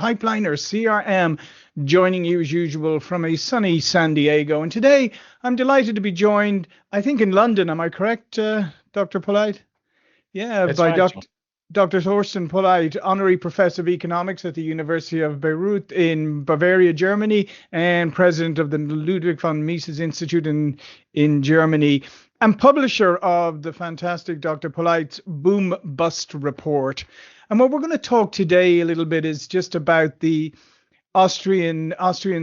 Pipeline, or CRM, joining you as usual from a sunny San Diego. And today I'm delighted to be joined, I think in London, am I correct, Dr. Polleit? Yeah, That's by right, Dr. Thorsten Polleit, Honorary Professor of Economics at the University of Bayreuth in Bavaria, Germany, and President of the Ludwig von Mises Institute in Germany, and publisher of the fantastic Dr. Polleit's Boom Bust Report. And what we're going to talk today a little bit is just about the Austrian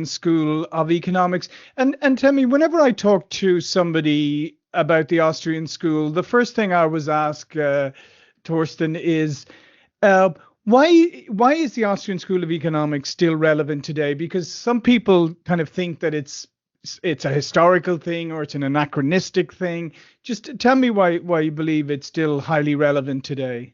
School of Economics. And tell me, whenever I talk to somebody about the Austrian school, the first thing I always ask Thorsten, is why is the Austrian School of Economics still relevant today? Because some people kind of think that it's a historical thing or it's an anachronistic thing. Just tell me why you believe it's still highly relevant today.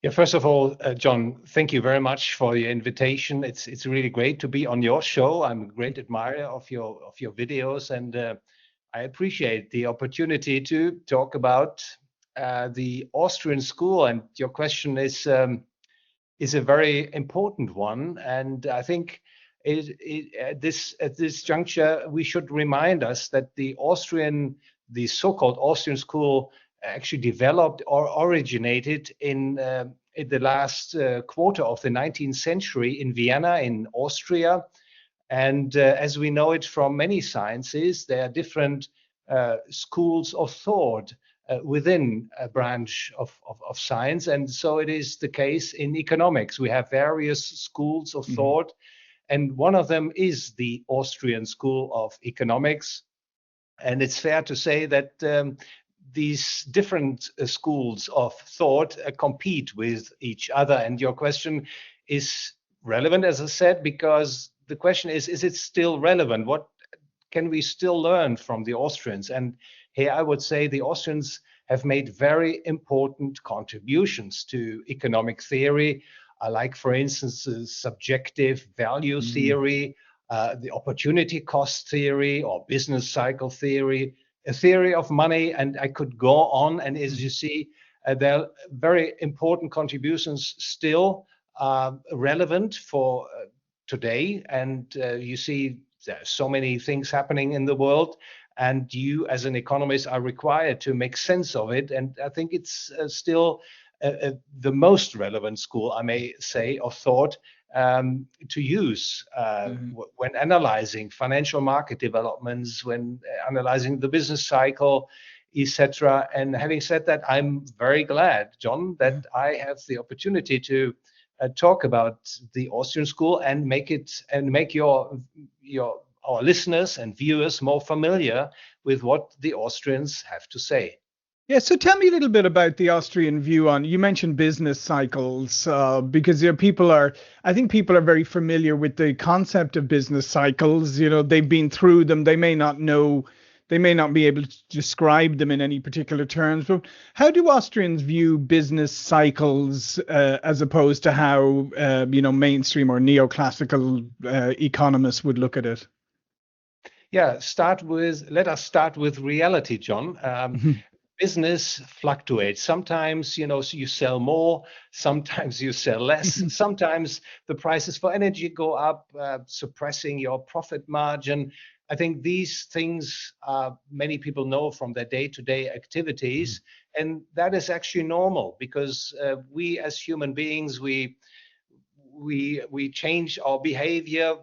Yeah, first of all, John, thank you very much for your invitation. It's really great to be on your show. I'm a great admirer of your videos, and I appreciate the opportunity to talk about the Austrian school. And your question is a very important one, and I think at this juncture we should remind us that the so-called Austrian school actually developed or originated in the last quarter of the 19th century in Vienna, in Austria. And as we know it from many sciences, there are different schools of thought within a branch of science. And so it is the case in economics. We have various schools of thought, and one of them is the Austrian School of Economics. And it's fair to say that these different schools of thought compete with each other. And your question is relevant, as I said, because the question is it still relevant? What can we still learn from the Austrians? And here I would say the Austrians have made very important contributions to economic theory, like, for instance, the subjective value theory, the opportunity cost theory, or business cycle theory, a theory of money, and I could go on. And as you see, there are very important contributions still relevant for today. And you see there are so many things happening in the world, and you as an economist are required to make sense of it. And I think it's still the most relevant school, I may say, of thought to use when analyzing financial market developments, when analyzing the business cycle, etc. And having said that, I'm very glad, John, that I have the opportunity to talk about the Austrian school and make our listeners and viewers more familiar with what the Austrians have to say. Yeah, so tell me a little bit about the Austrian view on, you mentioned business cycles, because I think people are very familiar with the concept of business cycles. They've been through them. They may not be able to describe them in any particular terms, but how do Austrians view business cycles as opposed to how, mainstream or neoclassical economists would look at it? Yeah, let us start with reality, John. Business fluctuates. Sometimes, you sell more, sometimes you sell less, sometimes the prices for energy go up, suppressing your profit margin. I think these things many people know from their day-to-day activities, and that is actually normal because we as human beings, we change our behavior.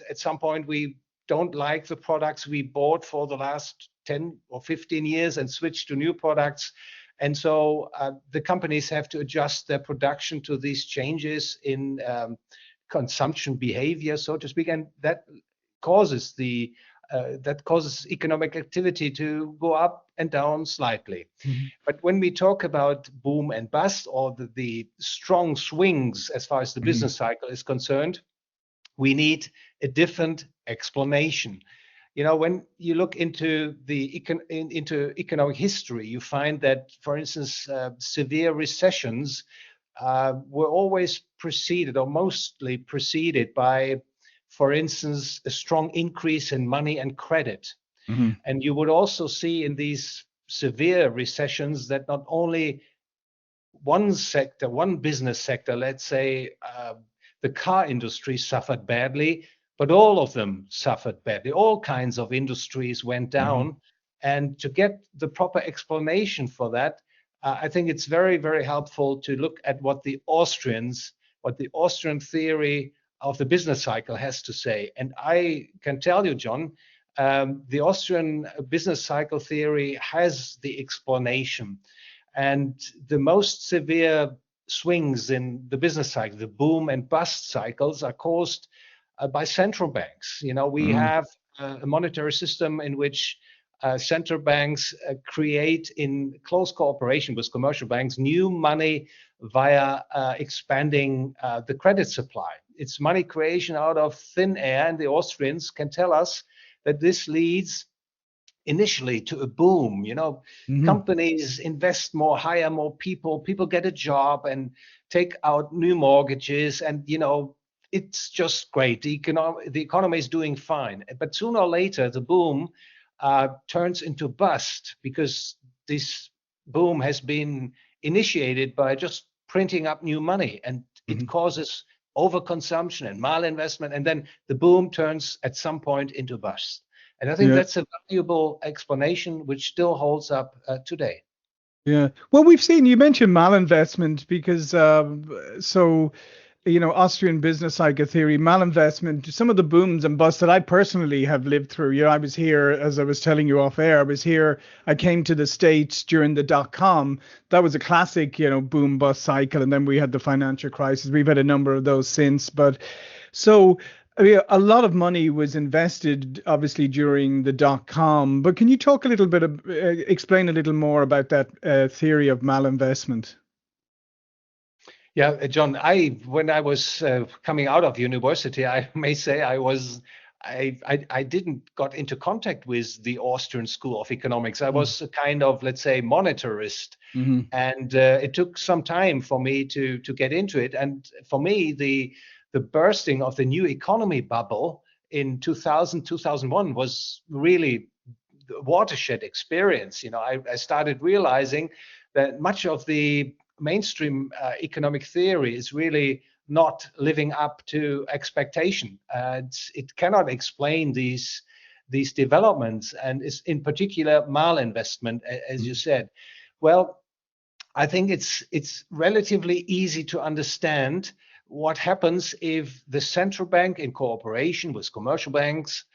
At some point, we don't like the products we bought for the last 10 or 15 years and switch to new products. And so the companies have to adjust their production to these changes in consumption behavior, so to speak. And that causes economic activity to go up and down slightly. But when we talk about boom and bust, or the strong swings as far as the business cycle is concerned, we need a different explanation. When you look into into economic history, you find that, for instance, severe recessions were always preceded, or mostly preceded, by, for instance, a strong increase in money and credit. And you would also see in these severe recessions that not only one business sector, let's say the car industry suffered badly, but all of them suffered badly. All kinds of industries went down. And to get the proper explanation for that, I think it's very, very helpful to look at what the Austrian theory of the business cycle has to say. And I can tell you, John, the Austrian business cycle theory has the explanation. And the most severe swings in the business cycle, the boom and bust cycles, are caused by central banks. We have a monetary system in which central banks create, in close cooperation with commercial banks, new money via expanding the credit supply. It's money creation out of thin air, and the Austrians can tell us that this leads initially to a boom. Companies invest more, hire more people get a job and take out new mortgages, and it's just great. The economy is doing fine. But sooner or later, the boom turns into bust, because this boom has been initiated by just printing up new money, and it causes overconsumption and malinvestment, and then the boom turns at some point into bust. And I think that's a valuable explanation which still holds up today. Yeah. Well, we've seen, you mentioned malinvestment, because Austrian business cycle theory, malinvestment, some of the booms and busts that I personally have lived through. I was here, as I was telling you off air, I came to the States during the dot-com. That was a classic, boom bust cycle. And then we had the financial crisis. We've had a number of those since. But so a lot of money was invested, obviously, during the dot-com. But can you talk a little bit, explain a little more about that theory of malinvestment? Yeah, John, when I was coming out of university, I may say I didn't got into contact with the Austrian School of Economics. I was a kind of, let's say, monetarist. And it took some time for me to get into it. And for me, the bursting of the new economy bubble in 2000, 2001 was really the watershed experience. I started realizing that much of the mainstream economic theory is really not living up to expectation. It cannot explain these developments, and is in particular malinvestment, as you said. Well, I think it's relatively easy to understand what happens if the central bank, in cooperation with commercial banks,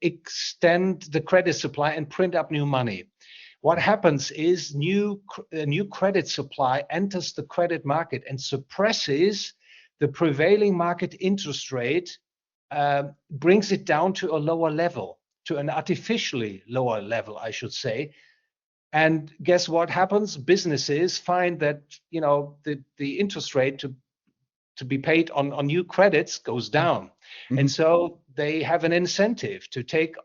extend the credit supply and print up new money. What happens is new credit supply enters the credit market and suppresses the prevailing market interest rate, brings it down to a lower level, to an artificially lower level, I should say. And guess what happens? Businesses find that the interest rate to be paid on new credits goes down, and so they have an incentive to take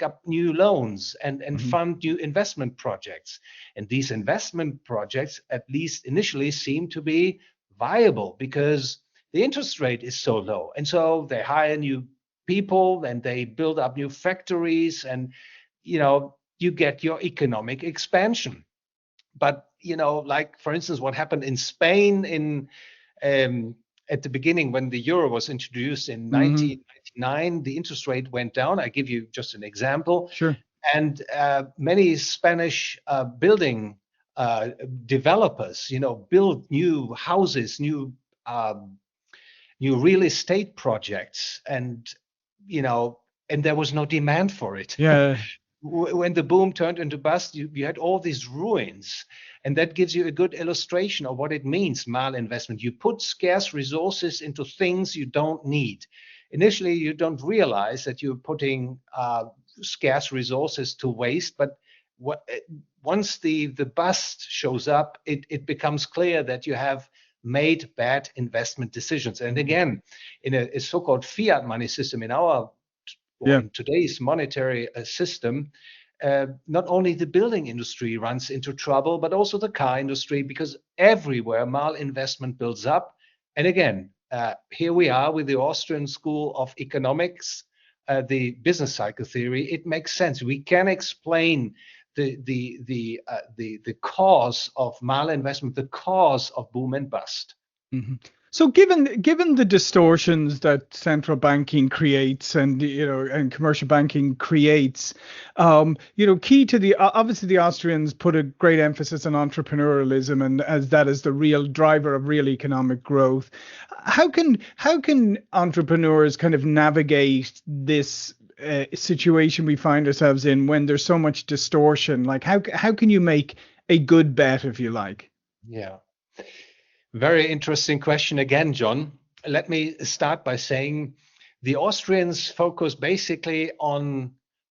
up new loans and fund new investment projects. And these investment projects, at least initially, seem to be viable because the interest rate is so low. And so they hire new people and they build up new factories, and you get your economic expansion. But like, for instance, what happened in Spain at the beginning, when the euro was introduced in 1999, the interest rate went down. I give you just an example. Sure. And many Spanish building developers, build new houses, new real estate projects, and there was no demand for it. Yeah. When the boom turned into bust, you had all these ruins. And that gives you a good illustration of what it means, malinvestment. You put scarce resources into things you don't need. Initially, you don't realize that you're putting scarce resources to waste, but once the bust shows up, it becomes clear that you have made bad investment decisions. And again, in a so-called fiat money system, in today's monetary system, not only the building industry runs into trouble, but also the car industry, because everywhere malinvestment builds up. And again, here we are with the Austrian School of Economics, the business cycle theory. It makes sense. We can explain the cause of malinvestment, the cause of boom and bust. Mm-hmm. So given the distortions that central banking creates and and commercial banking creates, key to obviously the Austrians put a great emphasis on entrepreneurialism and as that is the real driver of real economic growth. How can entrepreneurs kind of navigate this situation we find ourselves in when there's so much distortion? Like how can you make a good bet, if you like? Yeah. Very interesting question again, John. Let me start by saying the Austrians focus basically on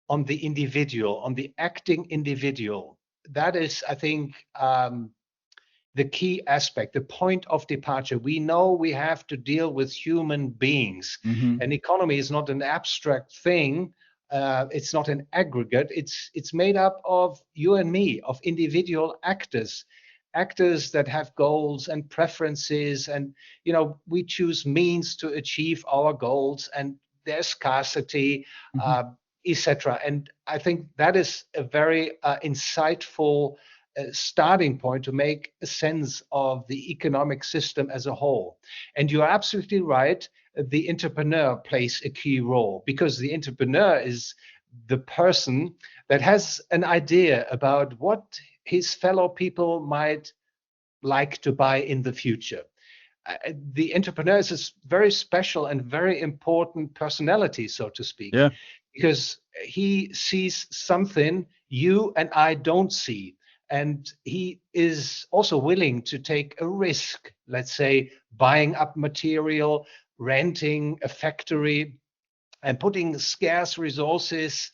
the individual, on the acting individual. That is, I think, the key aspect, the point of departure. We know we have to deal with human beings. Mm-hmm. An economy is not an abstract thing. It's not an aggregate. It's made up of you and me, of individual actors that have goals and preferences, and we choose means to achieve our goals, and there's scarcity, Mm-hmm. etc. And I think that is a very insightful starting point to make a sense of the economic system as a whole. And you're absolutely right. The entrepreneur plays a key role because the entrepreneur is the person that has an idea about what his fellow people might like to buy in the future. The entrepreneur is a very special and very important personality, so to speak, Yeah. because he sees something you and I don't see. And he is also willing to take a risk, let's say buying up material, renting a factory, and putting scarce resources,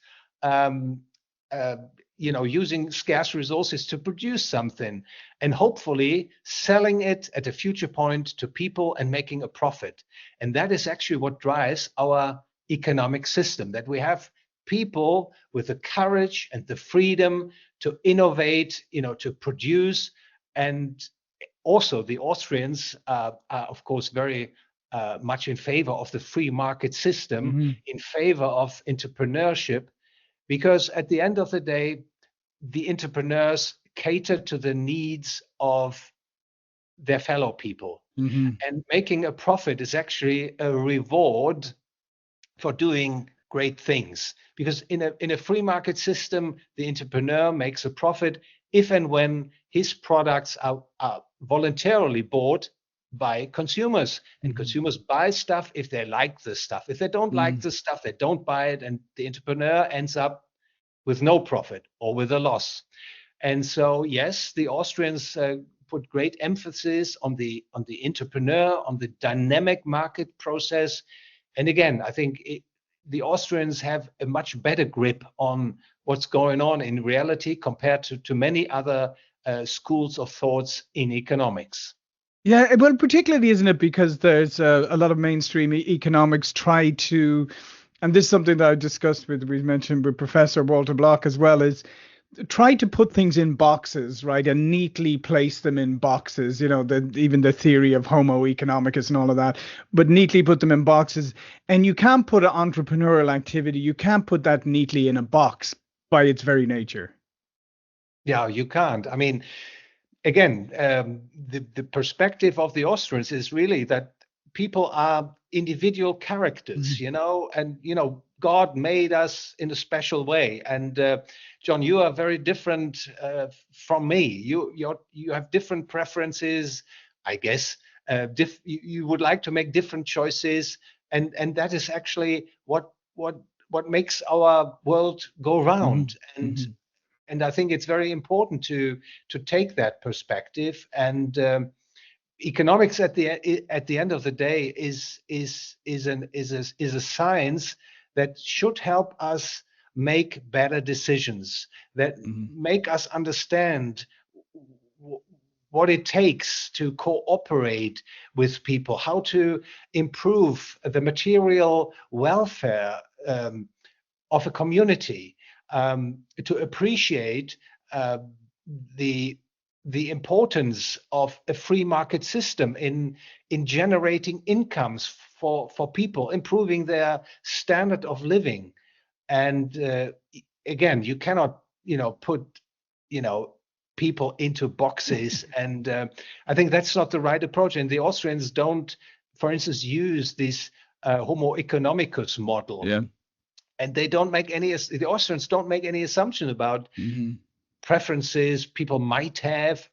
using scarce resources to produce something and hopefully selling it at a future point to people and making a profit. And that is actually what drives our economic system, that we have people with the courage and the freedom to innovate, to produce. And also the Austrians are of course very much in favor of the free market system, Mm-hmm. in favor of entrepreneurship, because at the end of the day, the entrepreneurs cater to the needs of their fellow people. Mm-hmm. And making a profit is actually a reward for doing great things. Because in a free market system, the entrepreneur makes a profit if and when his products are voluntarily bought by consumers. And Mm-hmm. consumers buy stuff if they like the stuff. If they don't like the stuff, they don't buy it, and the entrepreneur ends up with no profit or with a loss. And so, yes, the Austrians put great emphasis on the entrepreneur, on the dynamic market process. And again, I think the Austrians have a much better grip on what's going on in reality compared to many other schools of thoughts in economics. Yeah, well, particularly, isn't it, because there's a lot of mainstream economics try to, and this is something that I discussed we mentioned with Professor Walter Block as well, is try to put things in boxes, right, and neatly place them in boxes. Even the theory of Homo economicus and all of that, but neatly put them in boxes. And you can't put an entrepreneurial activity, you can't put that neatly in a box by its very nature. Yeah, you can't. I mean, again, the perspective of the Austrians is really that people are individual characters, and God made us in a special way. And John, you are very different from me. You have different preferences, I guess. You would like to make different choices, and that is actually what makes our world go round. Mm-hmm. And I think it's very important to take that perspective. And economics at the end of the day is a science that should help us make better decisions, that make us understand what it takes to cooperate with people, how to improve the material welfare of a community, to appreciate the importance of a free market system in generating incomes for people, improving their standard of living. And again, you cannot put, people into boxes. And I think that's not the right approach. And the Austrians don't, for instance, use this Homo economicus model. Yeah. And the Austrians don't make any assumption about preferences people might have.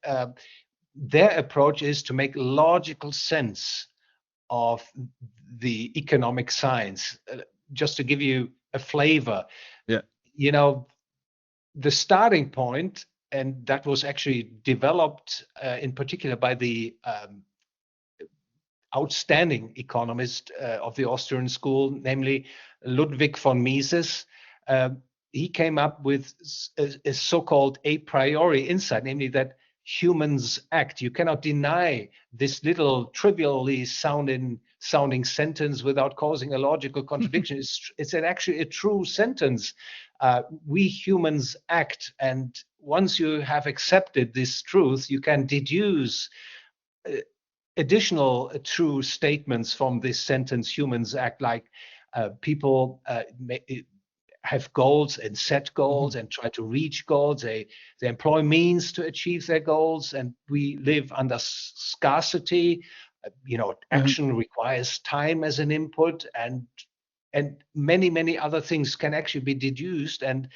Their approach is to make logical sense of the economic science. Just to give you a flavor, the starting point, and that was actually developed in particular by the outstanding economist of the Austrian school, namely Ludwig von Mises. He came up with a so-called a priori insight, namely that humans act. You cannot deny this little trivially sounding sentence without causing a logical contradiction. It's actually a true sentence. We humans act, and once you have accepted this truth, you can deduce additional true statements from this sentence. Humans act, like people have goals and set goals and try to reach goals. They employ means to achieve their goals, and we live under scarcity. Action requires time as an input, and many other things can actually be deduced and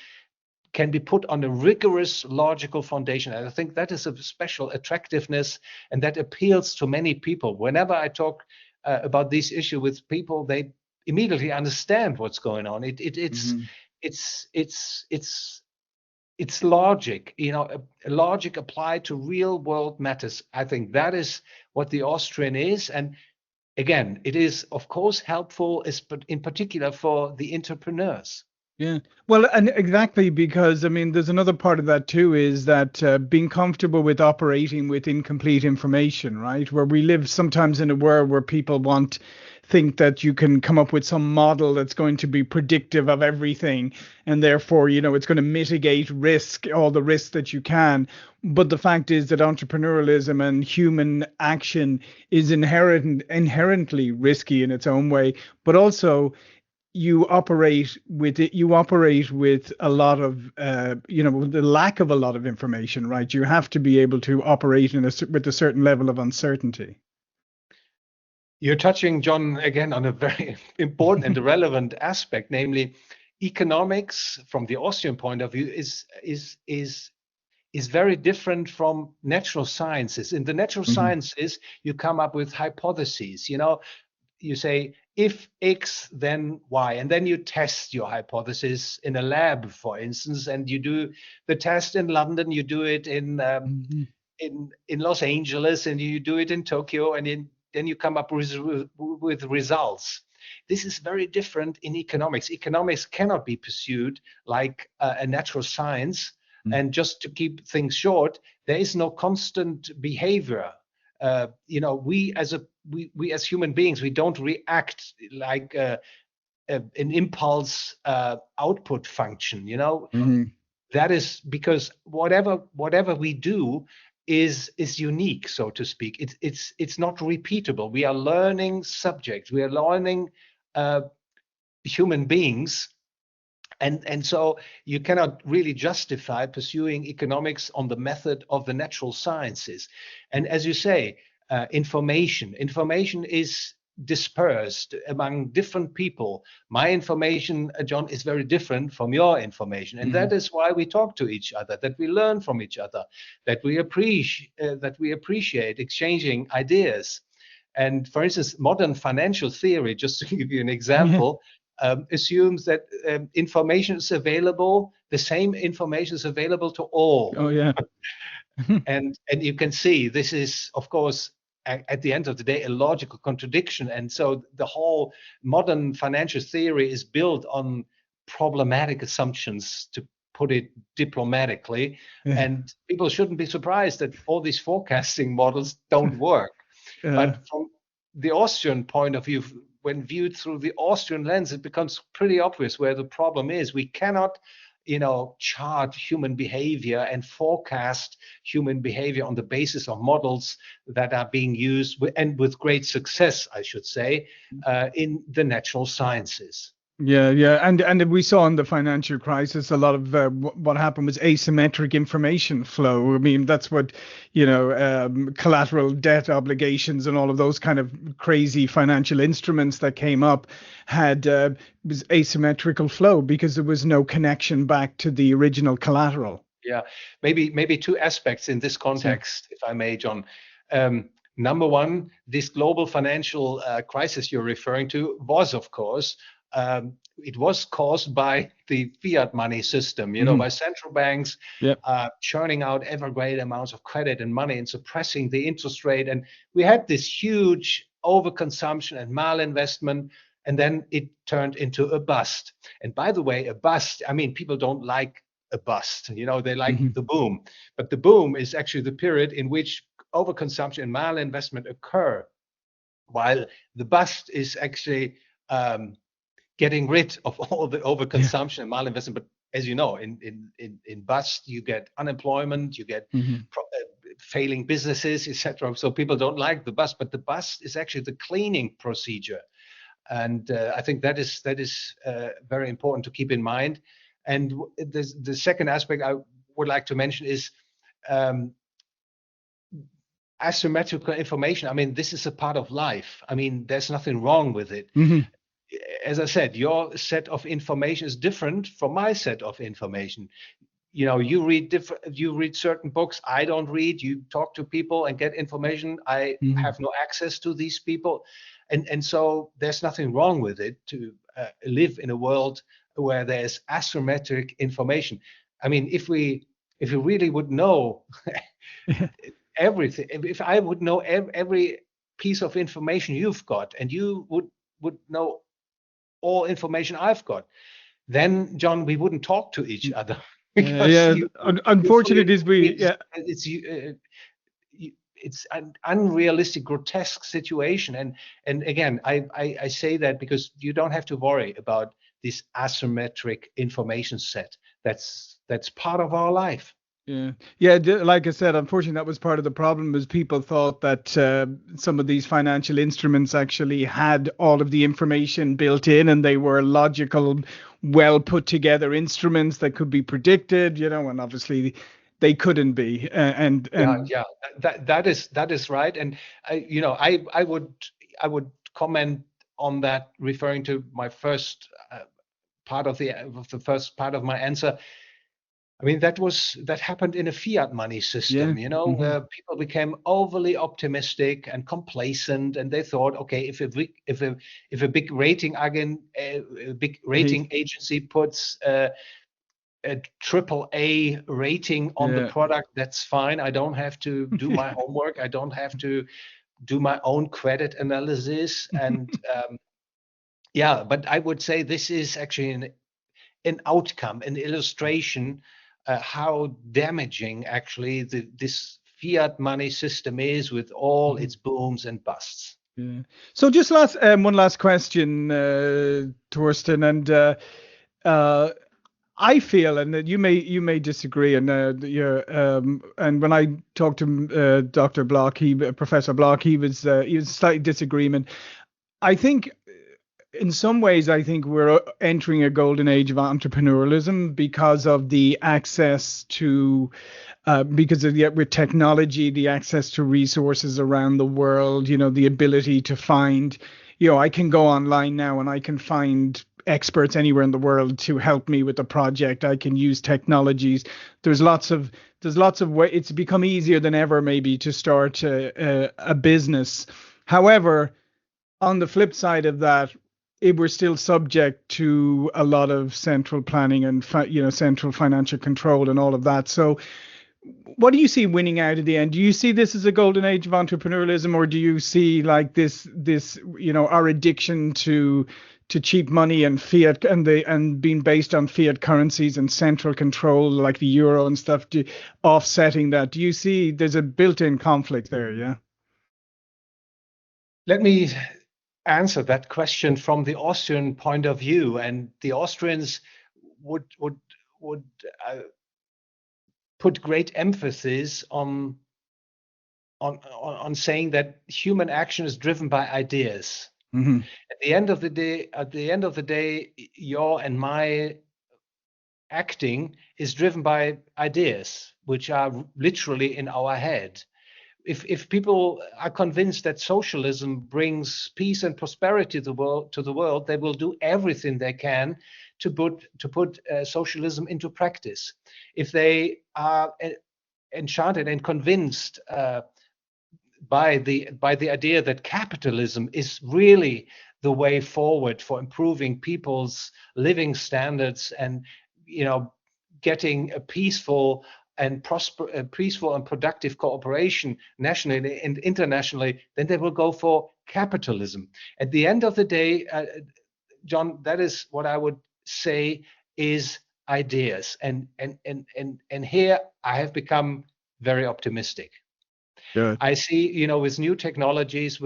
can be put on a rigorous logical foundation. And I think that is a special attractiveness, and that appeals to many people. Whenever I talk about this issue with people, they immediately understand what's going on. It's logic, logic applied to real world matters. I think that is what the Austrian is. And again, it is of course helpful, in particular for the entrepreneurs. Yeah, well, and exactly, because there's another part of that too, is that being comfortable with operating with incomplete information, right? Where we live sometimes in a world where people think that you can come up with some model that's going to be predictive of everything, and therefore, it's going to mitigate risk, all the risks that you can. But the fact is that entrepreneurialism and human action is inherently risky in its own way, but also you operate with a lot of the lack of a lot of information, right? You have to be able to operate with a certain level of uncertainty. You're touching, John, again on a very important and relevant aspect, namely economics from the Austrian point of view is very different from natural sciences. In the natural sciences, you come up with hypotheses. You say, if X, then Y, and then you test your hypothesis in a lab, for instance, and you do the test in London, you do it in Los Angeles, and you do it in Tokyo, and then you come up with results. This is very different in economics. Economics cannot be pursued like a natural science. And just to keep things short, there is no constant behavior. We as human beings, we don't react like an impulse output function. That is because whatever we do is unique, so to speak. It's not repeatable. We are learning subjects. We are learning human beings. And so you cannot really justify pursuing economics on the method of the natural sciences. And as you say, information is dispersed among different people. My information, John, is very different from your information. And that is why we talk to each other, that we learn from each other, that we appreciate exchanging ideas. And for instance, modern financial theory, just to give you an example, assumes that information is available, the same information is available to all. Oh, yeah. And you can see this is, of course, at the end of the day, a logical contradiction. And so the whole modern financial theory is built on problematic assumptions, to put it diplomatically. Yeah. And people shouldn't be surprised that all these forecasting models don't work. But from the Austrian point of view, when viewed through the Austrian lens, it becomes pretty obvious where the problem is. We cannot, chart human behavior and forecast human behavior on the basis of models that are being used, and with great success, I should say, in the natural sciences. Yeah, and we saw in the financial crisis a lot of what happened was asymmetric information flow. I mean, that's what collateral debt obligations and all of those kind of crazy financial instruments that came up had was asymmetrical flow because there was no connection back to the original collateral. Yeah, maybe two aspects in this So, context, if I may, John. Number one, this global financial crisis you're referring to was, of course, it was caused by the fiat money system, mhm. by central banks Yeah. churning out ever greater amounts of credit and money and suppressing the interest rate. And we had this huge overconsumption and malinvestment, and then it turned into a bust. And by the way, a bust, I mean, people don't like a bust. They like Mhm. the boom, but the boom is actually the period in which overconsumption and malinvestment occur, while the bust is actually getting rid of all the Yeah. overconsumption and malinvestment. But as you know, in bust you get unemployment, you get Mhm. failing businesses, etc. So people don't like the bust, but the bust is actually the cleaning procedure, and I think that is very important to keep in mind. And the second aspect I would like to mention is um, asymmetrical information. I mean, this is a part of life. I mean, there's nothing wrong with it. Mhm. As I said, your set of information is different from my set of information. You read certain books I don't read. You talk to people and get information. I Mhm. have no access to these people, and so there's nothing wrong with it to live in a world where there's asymmetric information. I mean, if we really would know everything, if I would know every piece of information you've got, and you would know all information I've got, then John, we wouldn't talk to each other because Yeah. you fully Unfortunate is we. agree Yeah. it's an unrealistic, grotesque situation. And again, I say that because you don't have to worry about this asymmetric information set. That's part of our life. Yeah, like I said, unfortunately, that was part of the problem. Is people thought that some of these financial instruments actually had all of the information built in, and they were logical, well put together instruments that could be predicted. And obviously, they couldn't be. Yeah, And yeah, that is right. And I would comment on that, referring to my first first part of my answer. I mean, that happened in a fiat money yeah. system, Hmm. where people became overly optimistic and complacent, and they thought, okay, if a big big rating agency puts a triple A rating on the Yeah. product, that's fine. I don't have to do my homework. I don't have to do my own credit analysis. And yeah, but I would say this is actually an outcome, an illustration how damaging actually this fiat money system is, with all its booms and busts. Yeah. So just one last question, Thorsten, and uh, I feel, and that you may disagree, and and when I talked to Dr. Block, Professor Block, he was slight disagreement. I think in some ways, I think we're entering a golden age of entrepreneurialism because of the access to, because of with technology, the access to resources around the world, the ability to find, I can go online now and I can find experts anywhere in the world to help me with the project. I can use technologies. There's lots of way. It's become easier than ever, maybe, to start a business. However, on the flip side of that, it we're still subject to a lot of central planning and central financial control and all of that. So, what do you see winning out at the end? Do you see this as a golden age of entrepreneurialism, or do you see like this our addiction to cheap money and fiat and being based on fiat currencies and central control like the euro and stuff, offsetting that? Do you see there's a built-in conflict there? Yeah. Let me answer that question from the Austrian point of view. And the Austrians would uh, put great emphasis on saying that human action is driven by ideas. Hmm. At the end of the day, your and my acting is driven by ideas which are literally in our head. If people are convinced that socialism brings peace and prosperity to the world, they will do everything they can to put socialism into practice. If they are enchanted and convinced by the idea that capitalism is really the way forward for improving people's living standards and, getting a peaceful and peaceful and productive cooperation nationally and internationally, then they will go for capitalism. At the end of the day, John, that is what I would say is ideas, and here I have become very optimistic. Good. I see, with new technologies,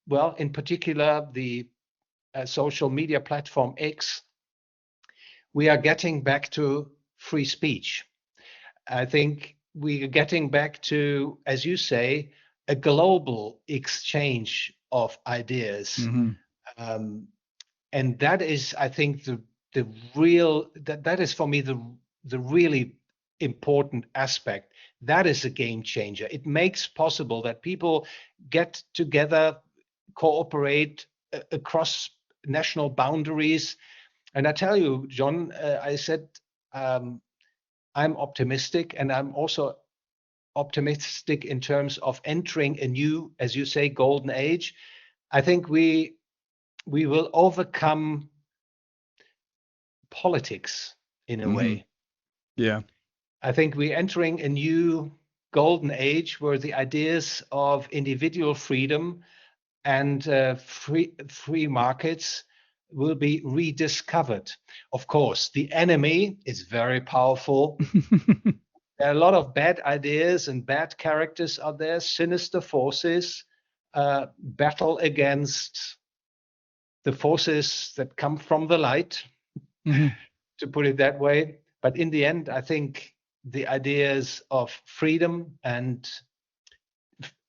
well, in particular, the social media platform X, we are getting back to free speech. I think we are getting back to, as you say, a global exchange of ideas. Hmm. And that is, I think, the real, that is for me the really important aspect. That is a game changer. It makes possible that people get together, cooperate across national boundaries. And I tell you, John, I said I'm optimistic, and I'm also optimistic in terms of entering a new, as you say, golden age. I think we will overcome politics in a Hmm. way. Yeah. I think we're entering a new golden age where the ideas of individual freedom and free markets will be rediscovered. Of course, the enemy is very powerful. There are a lot of bad ideas and bad characters out there, sinister forces, battle against the forces that come from the light, Hmm. to put it that way. But in the end, I think the ideas of freedom and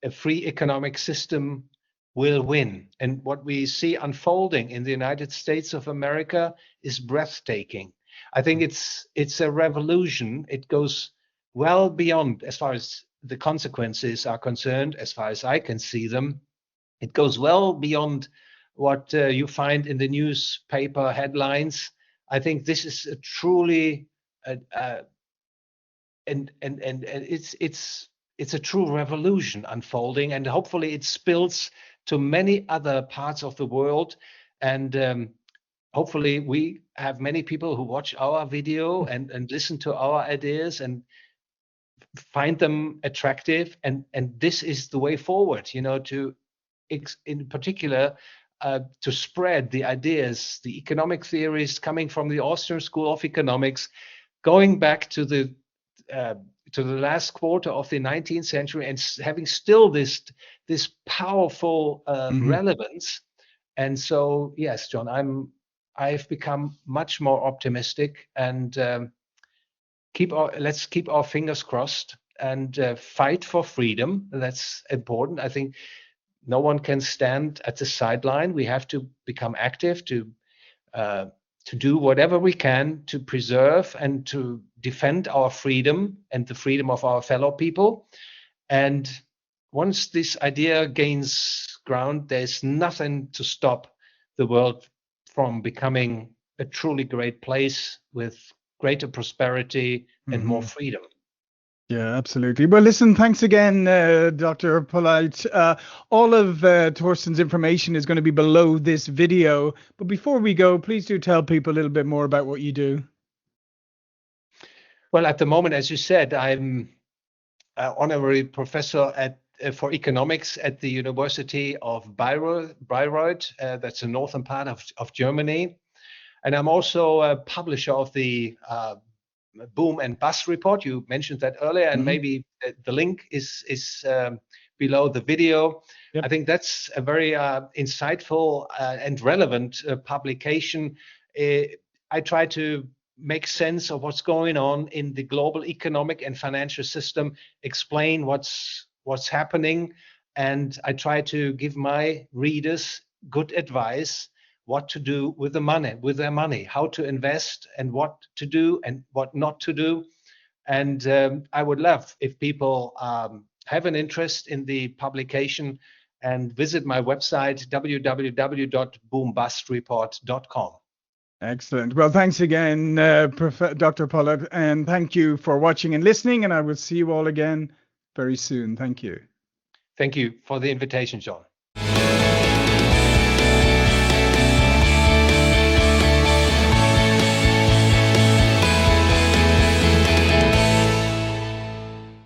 a free economic system will win. And what we see unfolding in the United States of America is breathtaking. I think it's a revolution. It goes well beyond, as far as the consequences are concerned, as far as I can see them. It goes well beyond what you find in the newspaper headlines. I think this is a truly and it's a true revolution unfolding, and hopefully it spills to many other parts of the world. And hopefully we have many people who watch our video and listen to our ideas and find them attractive, and this is the way forward, to in particular to spread the ideas, the economic theories coming from the Austrian School of Economics, going back to the last quarter of the 19th century, and having still this powerful Hmm. relevance. And so, yes, John, I've become much more optimistic, and let's keep our fingers crossed and fight for freedom. That's important. I think no one can stand at the sideline. We have to become active to do whatever we can to preserve and to defend our freedom and the freedom of our fellow people. And once this idea gains ground, there's nothing to stop the world from becoming a truly great place with greater prosperity and more Hmm. freedom. Yeah, absolutely. Well, listen, thanks again, Dr. Polleit. All of Thorsten's information is going to be below this video. But before we go, please do tell people a little bit more about what you do. Well, at the moment, as you said, I'm honorary professor for economics at the University of Bayreuth. That's the northern part of Germany. And I'm also a publisher of the Boom and Bust report. You mentioned that earlier, and Hmm. maybe the link is below the video. Yep. I think that's a very insightful and relevant publication. I try to make sense of what's going on in the global economic and financial system, explain what's happening, and I try to give my readers good advice what to do with their money, how to invest, and what to do and what not to do. And I would love if people have an interest in the publication and visit my website, www.boombustreport.com. Excellent. Well, thanks again, Dr. Polleit, and thank you for watching and listening, and I will see you all again very soon. Thank you. Thank you for the invitation, John.